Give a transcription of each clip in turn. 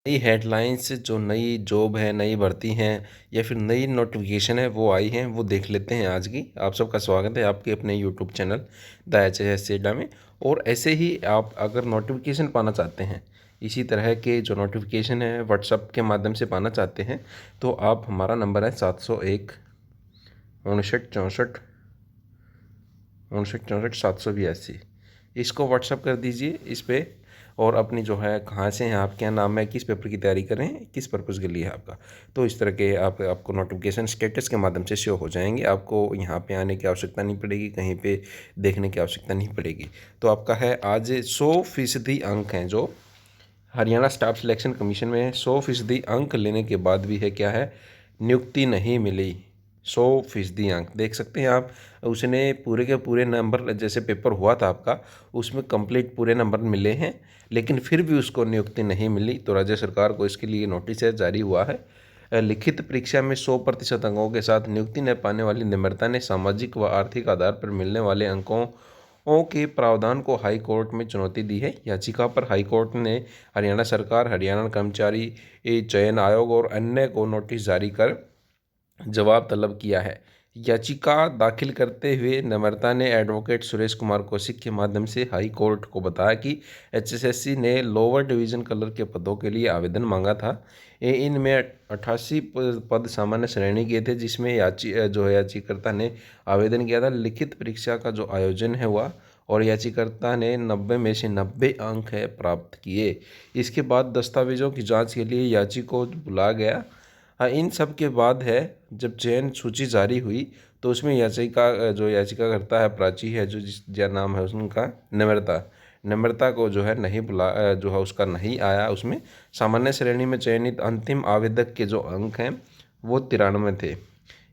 नई हेडलाइंस, जो नई जॉब है, नई भर्ती हैं या फिर नई नोटिफिकेशन है वो आई हैं, वो देख लेते हैं आज की। आप सबका स्वागत है आपके अपने यूट्यूब चैनल द एच सेडा में। और ऐसे ही आप अगर नोटिफिकेशन पाना चाहते हैं, इसी तरह के जो नोटिफिकेशन है व्हाट्सएप के माध्यम से पाना चाहते हैं, तो आप हमारा नंबर है 701 59 64 इसको व्हाट्सअप कर दीजिए इस पर। और अपनी जो है कहाँ से हैं आप, क्या नाम है, किस पेपर की तैयारी कर रहे हैं, किस पर्पज़ के लिए है आपका, तो इस तरह के आपको नोटिफिकेशन स्टेटस के माध्यम से शो हो जाएंगे। आपको यहाँ पे आने की आवश्यकता नहीं पड़ेगी, कहीं पे देखने की आवश्यकता नहीं पड़ेगी। तो आपका है आज 100% अंक हैं जो हरियाणा स्टाफ सिलेक्शन कमीशन में 100% अंक लेने के बाद भी है क्या है, नियुक्ति नहीं मिली। 100% अंक देख सकते हैं आप। उसने पूरे के पूरे नंबर, जैसे पेपर हुआ था आपका, उसमें कंप्लीट पूरे नंबर मिले हैं, लेकिन फिर भी उसको नियुक्ति नहीं मिली। तो राज्य सरकार को इसके लिए नोटिस जारी हुआ है। लिखित परीक्षा में 100% अंकों के साथ नियुक्ति न पाने वाली निम्रता ने सामाजिक व आर्थिक आधार पर मिलने वाले अंकों के प्रावधान को हाई कोर्ट में चुनौती दी है। याचिका पर हाई कोर्ट ने हरियाणा सरकार, हरियाणा कर्मचारी चयन आयोग और अन्य को नोटिस जारी कर जवाब तलब किया है। याचिका दाखिल करते हुए नम्रता ने एडवोकेट सुरेश कुमार कौशिक के माध्यम से हाई कोर्ट को बताया कि एचएसएससी ने लोअर डिवीजन क्लर्क के पदों के लिए आवेदन मांगा था। इनमें 88 पद सामान्य श्रेणी के थे, जिसमें याचिकाकर्ता ने आवेदन किया था। लिखित परीक्षा का जो आयोजन है हुआ और याचिकाकर्ता ने 90 में से 90 अंक है प्राप्त किए। इसके बाद दस्तावेजों की जांच के लिए याची को बुलाया गया। हाँ, इन सब के बाद है जब चयन सूची जारी हुई, तो उसमें याचिका करता है प्राची है, जिसका नाम है उनका नम्रता को जो है नहीं जो है उसका नहीं आया। उसमें सामान्य श्रेणी में चयनित अंतिम आवेदक के जो अंक हैं वो 93 थे।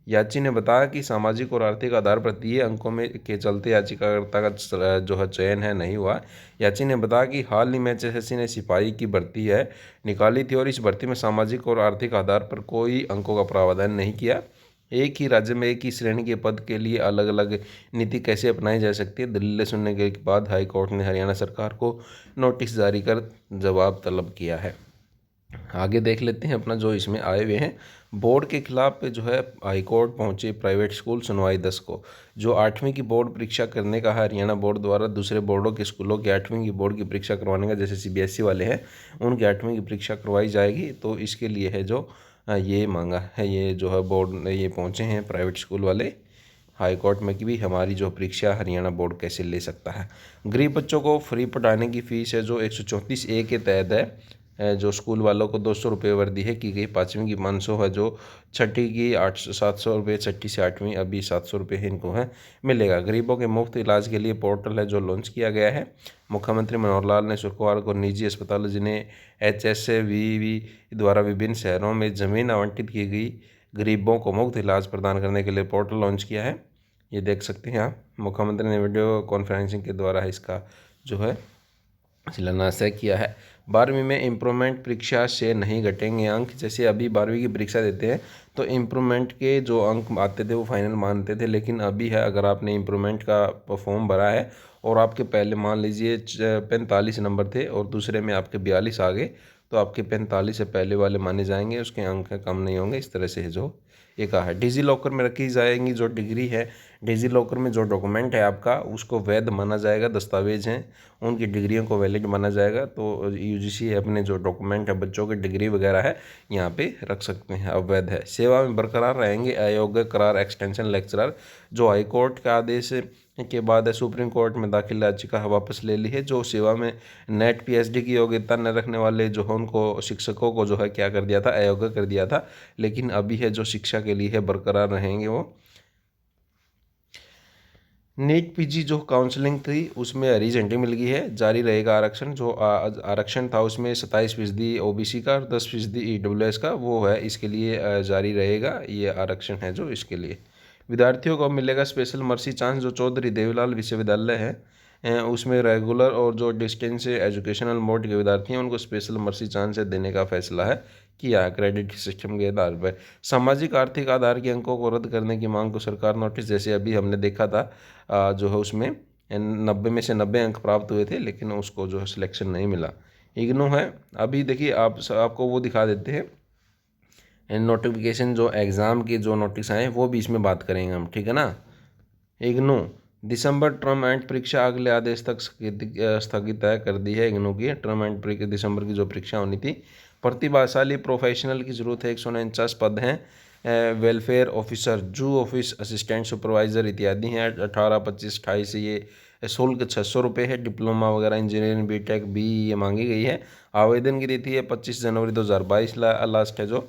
याची ने बताया कि सामाजिक और आर्थिक आधार पर दिए अंकों में के चलते याचिकाकर्ता का जो है चयन है नहीं हुआ। याची ने बताया कि हाल ही में एचएसएससी ने सिपाही की भर्ती है निकाली थी और इस भर्ती में सामाजिक और आर्थिक आधार पर कोई अंकों का प्रावधान नहीं किया। एक ही राज्य में एक ही श्रेणी के पद के लिए अलग अलग नीति कैसे अपनाई जा सकती है। दलीलें सुनने के बाद हाईकोर्ट ने हरियाणा सरकार को नोटिस जारी कर जवाब तलब किया है। आगे देख लेते हैं अपना जो इसमें आए हुए हैं। बोर्ड के खिलाफ जो है हाईकोर्ट पहुंचे प्राइवेट स्कूल, सुनवाई 10 को। जो 8वीं की बोर्ड परीक्षा करने का है हरियाणा बोर्ड द्वारा दूसरे बोर्डों के स्कूलों की 8वीं की बोर्ड की परीक्षा करवाने का, जैसे सीबीएसई वाले हैं उनकी 8वीं की परीक्षा करवाई जाएगी। तो इसके लिए है जो ये मांगा है, ये जो है बोर्ड ये पहुँचे हैं प्राइवेट स्कूल वाले हाई कोर्ट में कि भी हमारी जो परीक्षा हरियाणा बोर्ड कैसे ले सकता है। गरीब बच्चों को फ्री पढ़ाने की फ़ीस है जो 134A के तहत है। जो स्कूल वालों को 200 रुपये वर्दी है की गई। 5वीं की 500 है, जो छठी की 700 रुपये, छठी से 8वीं अभी 700 रुपये इनको है मिलेगा। गरीबों के मुफ्त इलाज के लिए पोर्टल है जो लॉन्च किया गया है। मुख्यमंत्री मनोहर लाल ने शुक्रवार को निजी अस्पतालों जिन्हें HSAVV द्वारा विभिन्न शहरों में ज़मीन आवंटित की गई गरीबों को मुफ्त इलाज प्रदान करने के लिए पोर्टल लॉन्च किया है। ये देख सकते हैं आप, मुख्यमंत्री ने वीडियो कॉन्फ्रेंसिंग के द्वारा इसका जो है शिलान्यास किया है। 12वीं में इम्प्रूवमेंट परीक्षा से नहीं घटेंगे अंक। जैसे अभी 12वीं की परीक्षा देते हैं तो इम्प्रूवमेंट के जो अंक आते थे वो फाइनल मानते थे, लेकिन अभी है अगर आपने इम्प्रूवमेंट का फॉर्म भरा है और आपके पहले मान लीजिए 45 नंबर थे और दूसरे में आपके 42 आ गए, तो आपके 45 से पहले वाले माने जाएंगे, उसके अंक कम नहीं होंगे। इस तरह से है जो ये कहा है। डिजी लॉकर में रखी जाएंगी जो डिग्री है, डिजी लॉकर में जो डॉक्यूमेंट है आपका उसको वैध माना जाएगा, दस्तावेज हैं उनकी डिग्रियों को वैलिड माना जाएगा। तो यूजीसी अपने जो डॉक्यूमेंट है बच्चों की डिग्री वगैरह है यहाँ पे रख सकते हैं, अवैध है। सेवा में बरकरार रहेंगे अयोग्य करार एक्सटेंशन लेक्चरर। जो हाईकोर्ट का आदेश के बाद सुप्रीम कोर्ट में दाखिल याचिका वापस ले ली है। जो सेवा में नेट PhD की योग्यता न रखने वाले जो है उनको शिक्षकों को जो है क्या कर दिया था, अयोग्य कर दिया था, लेकिन अभी है जो शिक्षा के लिए है बरकरार रहेंगे वो। नीट PG जो काउंसलिंग थी उसमें हरी झंडी मिल गई है, जारी रहेगा आरक्षण। जो आरक्षण था उसमें 27% OBC का और 10% EWS का वो है, इसके लिए जारी रहेगा ये आरक्षण है जो इसके लिए। विद्यार्थियों को मिलेगा स्पेशल मर्सी चांस। जो चौधरी देवीलाल विश्वविद्यालय है उसमें रेगुलर और जो डिस्टेंस एजुकेशनल मोड के विद्यार्थी हैं उनको स्पेशल मर्सी चांस देने का फैसला है किया है क्रेडिट सिस्टम के आधार पर। सामाजिक आर्थिक आधार के अंकों को रद्द करने की मांग को सरकार नोटिस, जैसे अभी हमने देखा था जो है उसमें 90 में से 90 अंक प्राप्त हुए थे, लेकिन उसको जो है सिलेक्शन नहीं मिला। इग्नू है। अभी देखिए आपको वो दिखा देते हैं नोटिफिकेशन, जो एग्ज़ाम के जो नोटिस आए हैं वो भी इसमें बात करेंगे हम, ठीक है ना। इग्नू दिसंबर टर्म एंड परीक्षा अगले आदेश तक स्थगित कर दी है। इग्नू की टर्म एंड परीक्षा दिसंबर की जो परीक्षा होनी थी, प्रतिभाशाली प्रोफेशनल की ज़रूरत है, 149 पद हैं। वेलफेयर ऑफिसर, जू ऑफिस असिस्टेंट सुपरवाइज़र इत्यादि हैं। 18, 25, 28 से ये शुल्क 600 रुपये है। डिप्लोमा वगैरह इंजीनियरिंग बीटेक बी ये मांगी गई है। आवेदन की तिथि है 25 जनवरी 2022 लास्ट है जो।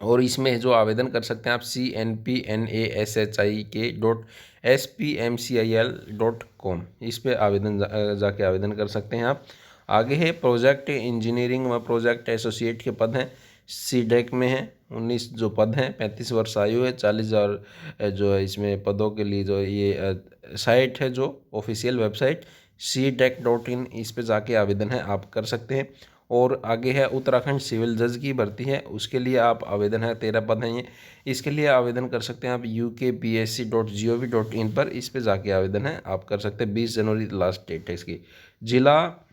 और इसमें जो आवेदन कर सकते हैं आप CNPNASHI.SPMCIL.com इस पे आवेदन जाके आवेदन कर सकते हैं आप। आगे है प्रोजेक्ट इंजीनियरिंग व प्रोजेक्ट एसोसिएट के पद हैं, सीडेक में है 19 जो पद हैं। 35 वर्ष आयु है। 40,000 जो है इसमें पदों के लिए जो ये साइट है जो ऑफिशियल वेबसाइट ctech.in, इस पे जाके आवेदन है आप कर सकते हैं। और आगे है उत्तराखंड सिविल जज की भर्ती है, उसके लिए आप आवेदन है 13 पद हैं ये, इसके लिए आवेदन कर सकते हैं आप ukpsc.gov.in पर, इस पे जाके आवेदन है आप कर सकते हैं। 20 जनवरी लास्ट डेट है इसकी। जिला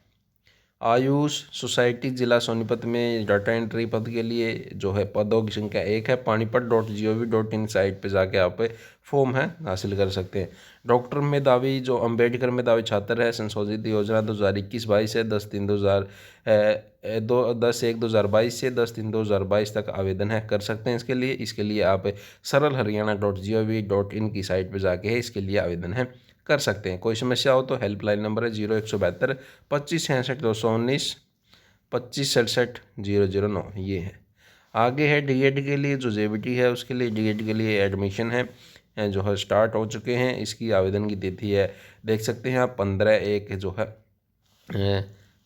आयुष सोसाइटी जिला सोनीपत में डाटा एंट्री पद के लिए जो है पदों की संख्या 1 है। पानीपत.gov.in साइट पे जाके आप फॉर्म है हासिल कर सकते हैं। डॉक्टर मेधावी जो अम्बेडकर मेधावी छात्र है, संशोधित योजना 2021-22 है। 10/1/2022 से 10/3/2022 तक आवेदन है कर सकते हैं इसके लिए आप सरल हरियाणा.gov.in की साइट पर जाके है इसके लिए आवेदन है कर सकते हैं। कोई समस्या हो तो हेल्पलाइन नंबर है 0172 25 66 219 25 67 009 ये है। आगे है डीएड के लिए जो जेबीटी है उसके लिए डीएड के लिए एडमिशन है जो है स्टार्ट हो चुके हैं। इसकी आवेदन की तिथि है देख सकते हैं आप 15/1 जो है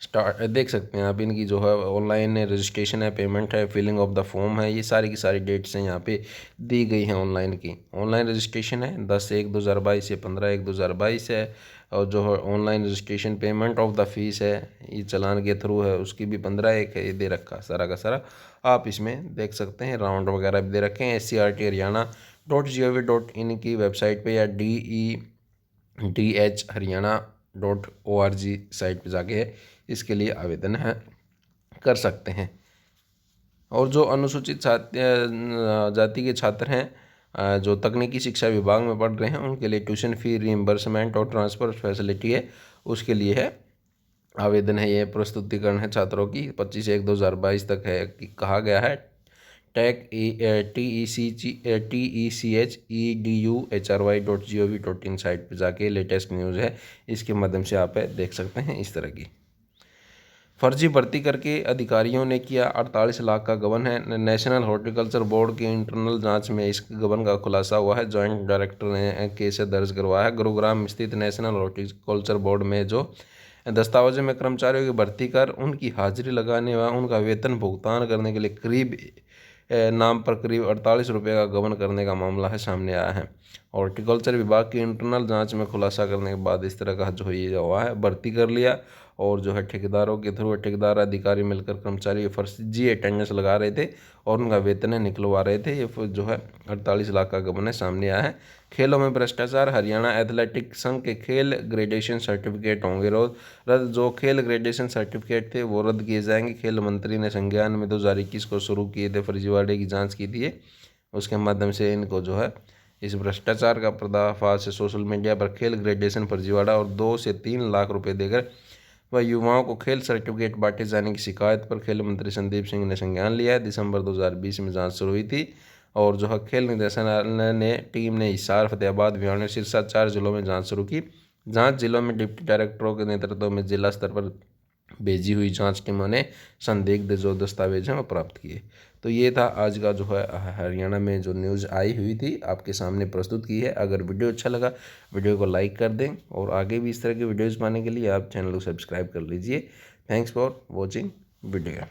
स्टार्ट देख सकते हैं आप। इनकी जो है ऑनलाइन रजिस्ट्रेशन है, पेमेंट है, फिलिंग ऑफ द फॉर्म है, ये सारी की सारी डेट्स हैं यहाँ पे दी गई हैं ऑनलाइन की। ऑनलाइन रजिस्ट्रेशन है 10/1/2022 से 15/1/2022 है। और जो है online registration payment of the fees है ये चालान के थ्रू है, उसकी भी 15/1 है। ये दे रखा सारा का सारा आप इसमें देख सकते हैं। राउंड वगैरह भी दे रखे हैं। SCRT हरियाणा.gov.in की वेबसाइट पे या DEDH हरियाणा.org साइट पे जाके इसके लिए आवेदन है कर सकते हैं। और जो अनुसूचित जाति के छात्र हैं जो तकनीकी शिक्षा विभाग में पढ़ रहे हैं उनके लिए ट्यूशन फी रिइंबर्समेंट और ट्रांसफ़र फैसिलिटी है, उसके लिए है आवेदन है। ये प्रस्तुतिकरण है छात्रों की 25/1/2022 तक है कहा गया है। TECHEDUHRY.gov.in साइट पर जाके लेटेस्ट न्यूज़ है इसके माध्यम से आप देख सकते हैं इस तरह की। फर्जी भर्ती करके अधिकारियों ने किया 48 लाख का गबन है। नेशनल हॉर्टिकल्चर बोर्ड की इंटरनल जांच में इस गबन का खुलासा हुआ है। जॉइंट डायरेक्टर ने केस दर्ज करवाया है। गुरुग्राम स्थित नेशनल हॉर्टिकल्चर बोर्ड में जो दस्तावेजों में कर्मचारियों की भर्ती कर उनकी हाजिरी लगाने व उनका वेतन भुगतान करने के लिए नाम पर करीब 48 रुपये का गबन करने का मामला है सामने आया है। हॉर्टिकल्चर विभाग की इंटरनल जांच में खुलासा करने के बाद इस तरह का जो ये हुआ है भर्ती कर लिया और जो है ठेकेदारों के थ्रू ठेकेदार अधिकारी मिलकर कर्मचारी फर्जी अटेंडेंस लगा रहे थे और उनका वेतन निकलवा रहे थे। ये जो है 48 लाख का गबन है सामने आया है। खेलों में भ्रष्टाचार, हरियाणा एथलेटिक संघ के खेल ग्रेजुएशन सर्टिफिकेट होंगे रद्द। जो खेल ग्रेजुएशन सर्टिफिकेट थे वो रद्द किए जाएंगे। खेल मंत्री ने संज्ञान में 2021 को शुरू किए थे फर्जीवाड़े की जांच की थी, उसके माध्यम से इनको जो है इस भ्रष्टाचार का पर्दाफाश है। सोशल मीडिया पर खेल ग्रेजुएशन फर्जीवाड़ा और 2 से 3 लाख रुपए देकर वह युवाओं को खेल सर्टिफिकेट बांटे जाने की शिकायत पर खेल मंत्री संदीप सिंह ने संज्ञान लिया है। दिसंबर 2020 में जांच शुरू हुई थी और जो है खेल निदेशालय ने टीम ने हिसार, फतेहाबाद, भिवानी, सिरसा 4 जिलों में जांच शुरू की। जांच जिलों में डिप्टी डायरेक्टरों के नेतृत्व में जिला स्तर पर भेजी हुई जांच टीमों ने संदिग्ध जो दस्तावेज हैं वो प्राप्त किए। तो ये था आज का जो है हरियाणा में जो न्यूज़ आई हुई थी आपके सामने प्रस्तुत की है। अगर वीडियो अच्छा लगा वीडियो को लाइक कर दें और आगे भी इस तरह के वीडियोज़ पाने के लिए आप चैनल को सब्सक्राइब कर लीजिए। Thanks for watching video.